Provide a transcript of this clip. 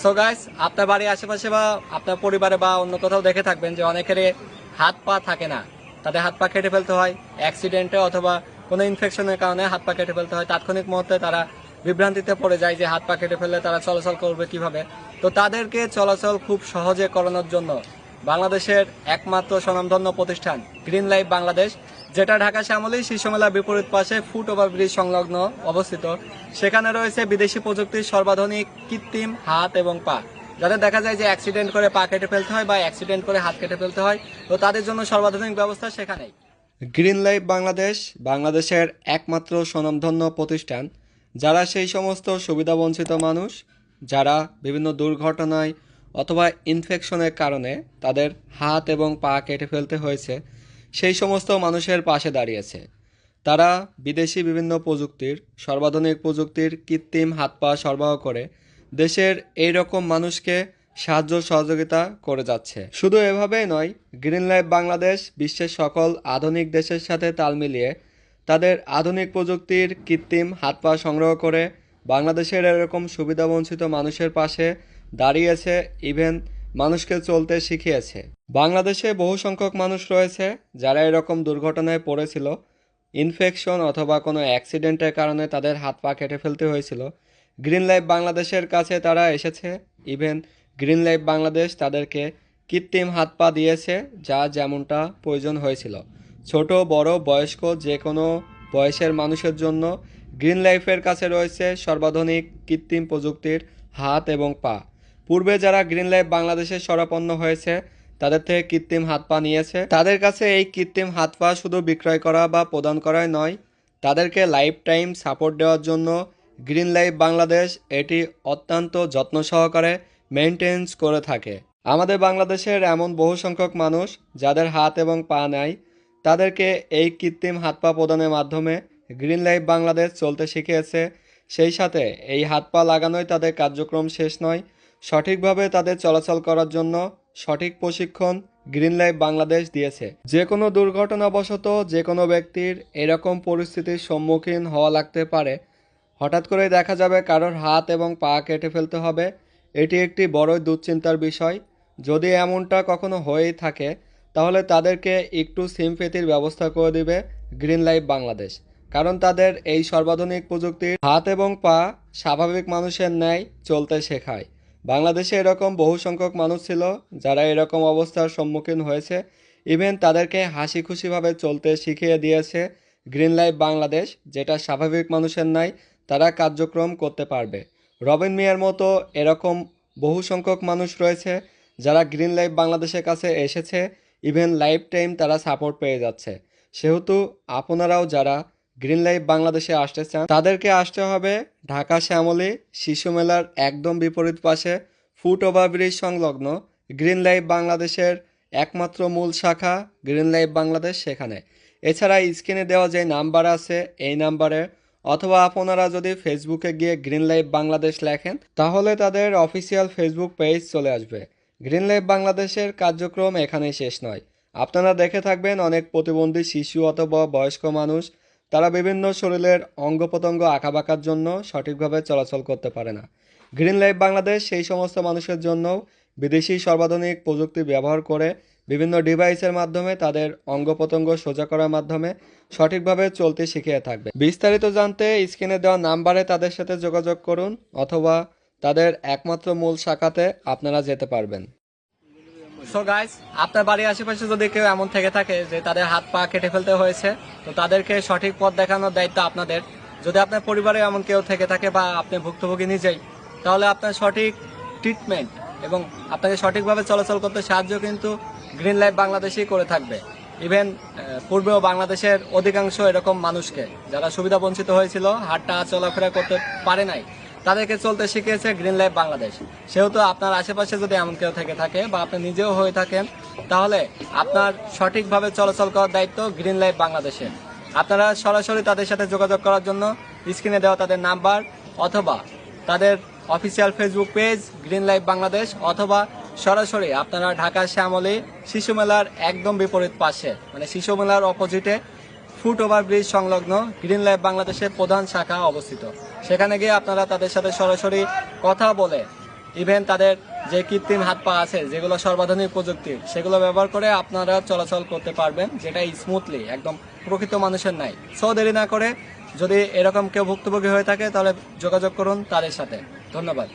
So guys, আপনার বাড়ির আশেপাশে বা আপনার পরিবারে বা অন্য কোথাও দেখে থাকবেন যে অনেকের হাত পা থাকে না, তাদের হাত পা কেটে ফেলতে হয় অ্যাক্সিডেন্টে অথবা কোনো ইনফেকশনের কারণে হাত পা কেটে ফেলতে হয়। তাৎক্ষণিক মুহূর্তে তারা বিভ্রান্তিতে পড়ে যায় যে হাত পা কেটে ফেললে তারা চলাচল করবে কিভাবে। তো তাদেরকে চলাচল খুব সহজে করানোর জন্য বাংলাদেশের একমাত্র স্বনামধন্য প্রতিষ্ঠান গ্রিন লাইফ বাংলাদেশ, যেটা ঢাকা শ্যামলী শিশু মেলার বিপরীত পাশে ফুট ওভারব্রিজ সংলগ্ন অবস্থিত, সেখানে রয়েছে বিদেশি প্রযুক্তির সর্বাধুনিক কৃত্রিম হাত এবং পা। যাদের দেখা যায় যে অ্যাক্সিডেন্ট করে পা কেটে ফেলতে হয় বা অ্যাক্সিডেন্ট করে হাত কেটে ফেলতে হয়, তো তাদের জন্য সর্বাধুনিক ব্যবস্থা সেখানেই। গ্রিন লাইফ বাংলাদেশ বাংলাদেশের একমাত্র স্বনামধন্য প্রতিষ্ঠান, যারা সেই সমস্ত সুবিধাবঞ্চিত মানুষ যারা বিভিন্ন দুর্ঘটনায় অথবা ইনফেকশনের কারণে তাদের হাত এবং পা কেটে ফেলতে হয়েছে, সেই সমস্ত মানুষের পাশে দাঁড়িয়েছে। তারা বিদেশি বিভিন্ন প্রযুক্তির সর্বাধুনিক প্রযুক্তির কৃত্রিম হাত পা সরবরাহ করে দেশের এই রকম মানুষকে সাহায্য সহযোগিতা করে যাচ্ছে। শুধু এভাবেই নয়, গ্রিন লাইফ বাংলাদেশ বিশ্বের সকল আধুনিক দেশের সাথে তাল মিলিয়ে তাদের আধুনিক প্রযুক্তির কৃত্রিম হাত পা সংগ্রহ করে বাংলাদেশের এরকম সুবিধাবঞ্চিত মানুষের পাশে দাঁড়িয়েছে, ইভেন মানুষকে চলতে শিখিয়েছে। বাংলাদেশে বহু সংখ্যক মানুষ রয়েছে যারা এরকম দুর্ঘটনায় পড়েছিল, ইনফেকশন অথবা কোনো অ্যাক্সিডেন্টের কারণে তাদের হাত পা কেটে ফেলতে হয়েছিল। গ্রিন লাইফ বাংলাদেশের কাছে তারা এসেছে, ইভেন গ্রিন লাইফ বাংলাদেশ তাদেরকে কৃত্রিম হাত পা দিয়েছে যা যেমনটা প্রয়োজন হয়েছিল। ছোট বড় বয়স্ক যে কোনো বয়সের মানুষের জন্য গ্রিন লাইফের কাছে রয়েছে সর্বাধুনিক কৃত্রিম প্রযুক্তির হাত এবং পা। পূর্বে যারা গ্রিন লাইফ বাংলাদেশের শরণাপন্ন হয়েছে তাদের থেকে কৃত্রিম হাত পা নিয়েছে, তাদের কাছে এই কৃত্রিম হাত পা শুধু বিক্রয় করা বা প্রদান করাই নয়, তাদেরকে লাইফ টাইম সাপোর্ট দেওয়ার জন্য গ্রিন লাইফ বাংলাদেশ এটি অত্যন্ত যত্ন সহকারে মেনটেন্স করে থাকে। আমাদের বাংলাদেশের এমন বহু সংখ্যক মানুষ যাদের হাত এবং পা নাই, তাদেরকে এই কৃত্রিম হাত পা প্রদানের মাধ্যমে গ্রিন লাইফ বাংলাদেশ চলতে শিখিয়েছে। সেই সাথে এই হাত পা লাগানোই তাদের কার্যক্রম শেষ নয়, সঠিকভাবে তাদের চলাচল করার জন্য সঠিক প্রশিক্ষণ গ্রিন লাইফ বাংলাদেশ দিয়েছে। যে কোনো দুর্ঘটনাবশত যে কোনো ব্যক্তির এরকম পরিস্থিতির সম্মুখীন হওয়া লাগতে পারে, হঠাৎ করে দেখা যাবে কারোর হাত এবং পা কেটে ফেলতে হবে, এটি একটি বড়ই দুশ্চিন্তার বিষয়। যদি এমনটা কখনো হয়েই থাকে তাহলে তাদেরকে একটু সিমপ্যাথির ব্যবস্থা করে দিবে গ্রিন লাইফ বাংলাদেশ, কারণ তাদের এই সর্বাধুনিক প্রযুক্তির হাত এবং পা স্বাভাবিক মানুষের ন্যায় চলতে শেখায়। বাংলাদেশে এরকম বহু সংখ্যক মানুষ ছিল যারা এরকম অবস্থার সম্মুখীন হয়েছে, ইভেন তাদেরকে হাসি খুশিভাবে চলতে শিখিয়ে দিয়েছে গ্রিন লাইফ বাংলাদেশ, যেটা স্বাভাবিক মানুষের ন্যায় তারা কার্যক্রম করতে পারবে। রবিন মিয়ার মতো এরকম বহু সংখ্যক মানুষ রয়েছে যারা গ্রিন লাইফ বাংলাদেশের কাছে এসেছে, ইভেন লাইফ টাইম তারা সাপোর্ট পেয়ে যাচ্ছে। সেহেতু আপনারাও যারা গ্রিন লাইফ বাংলাদেশে আসতে চান তাদেরকে আসতে হবে ঢাকা শ্যামলী শিশু মেলার একদম বিপরীত পাশে ফুট ওভারব্রিজ সংলগ্ন গ্রিন লাইফ বাংলাদেশের একমাত্র মূল শাখা গ্রিন লাইফ বাংলাদেশ সেখানে। এছাড়া স্ক্রিনে দেওয়া যে নাম্বার আছে এই নাম্বারে, অথবা আপনারা যদি ফেসবুকে গিয়ে গ্রিন লাইফ বাংলাদেশ লেখেন তাহলে তাদের অফিসিয়াল ফেসবুক পেজ চলে আসবে। গ্রিন লাইফ বাংলাদেশের কার্যক্রম এখানেই শেষ নয়। আপনারা দেখে থাকবেন অনেক প্রতিবন্ধী শিশু অথবা বয়স্ক মানুষ, তারা বিভিন্ন শরীরের অঙ্গ প্রত্যঙ্গ আঁকাবাঁকার জন্য সঠিকভাবে চলাচল করতে পারে না। গ্রিন লাইফ বাংলাদেশ সেই সমস্ত মানুষের জন্যও বিদেশি সর্বাধুনিক প্রযুক্তি ব্যবহার করে বিভিন্ন ডিভাইসের মাধ্যমে তাদের অঙ্গ প্রত্যঙ্গ সোজা করার মাধ্যমে সঠিকভাবে চলতে শিখিয়ে থাকবে। বিস্তারিত জানতে স্ক্রিনে দেওয়া নাম্বারে তাদের সাথে যোগাযোগ করুন, অথবা তাদের একমাত্র মূল শাখাতে আপনারা যেতে পারবেন। সো গাইস, আপনার বাড়ির আশেপাশে যদি কেউ এমন থেকে থাকে যে তাদের হাত পা কেটে ফেলতে হয়েছে, তো তাদেরকে সঠিক পথ দেখানোর দায়িত্ব আপনাদের। যদি আপনার পরিবারে এমন কেউ থেকে থাকে বা আপনি ভুক্তভোগী নিজেই, তাহলে আপনার সঠিক ট্রিটমেন্ট এবং আপনাকে সঠিকভাবে চলাচল করতে সাহায্য কিন্তু গ্রিন লাইফ বাংলাদেশই করে থাকবে। ইভেন পূর্বেও বাংলাদেশের অধিকাংশ এরকম মানুষকে যারা সুবিধা বঞ্চিত হয়েছিল, হাঁটা চলাফেরা করতে পারে নাই, তাদেরকে চলতে শিখিয়েছে গ্রিন লাইফ বাংলাদেশ। সেহেতু আপনার আশেপাশে যদি এমন কেউ থেকে থাকে বা আপনি নিজেও হয়ে থাকেন, তাহলে আপনার সঠিকভাবে চলাচল করার দায়িত্ব গ্রিন লাইফ বাংলাদেশের। আপনারা সরাসরি তাদের সাথে যোগাযোগ করার জন্য স্ক্রিনে দেওয়া তাদের নাম্বার অথবা তাদের official Facebook page green life Bangladesh, অথবা সরাসরি আপনারা ঢাকা শ্যামলী শিশু মেলার একদম বিপরীত পাশে, মানে শিশু মেলার অপোজিটে ফুট ওভারব্রিজ সংলগ্ন গ্রিন লাইফ বাংলাদেশের প্রধান শাখা অবস্থিত। সেখানে গিয়ে আপনারা তাদের সাথে সরাসরি কথা বলে ইভেন তাদের যে কৃত্রিম হাত পা আছে যেগুলো সর্বাধুনিক প্রযুক্তির, সেগুলো ব্যবহার করে আপনারা চলাচল করতে পারবেন, যেটা স্মুথলি একদম প্রকৃত মানুষের নাই। সো দেরি না করে যদি এরকম কেউ ভুক্তভোগী হয়ে থাকে তাহলে যোগাযোগ করুন তাদের সাথে। ধন্যবাদ।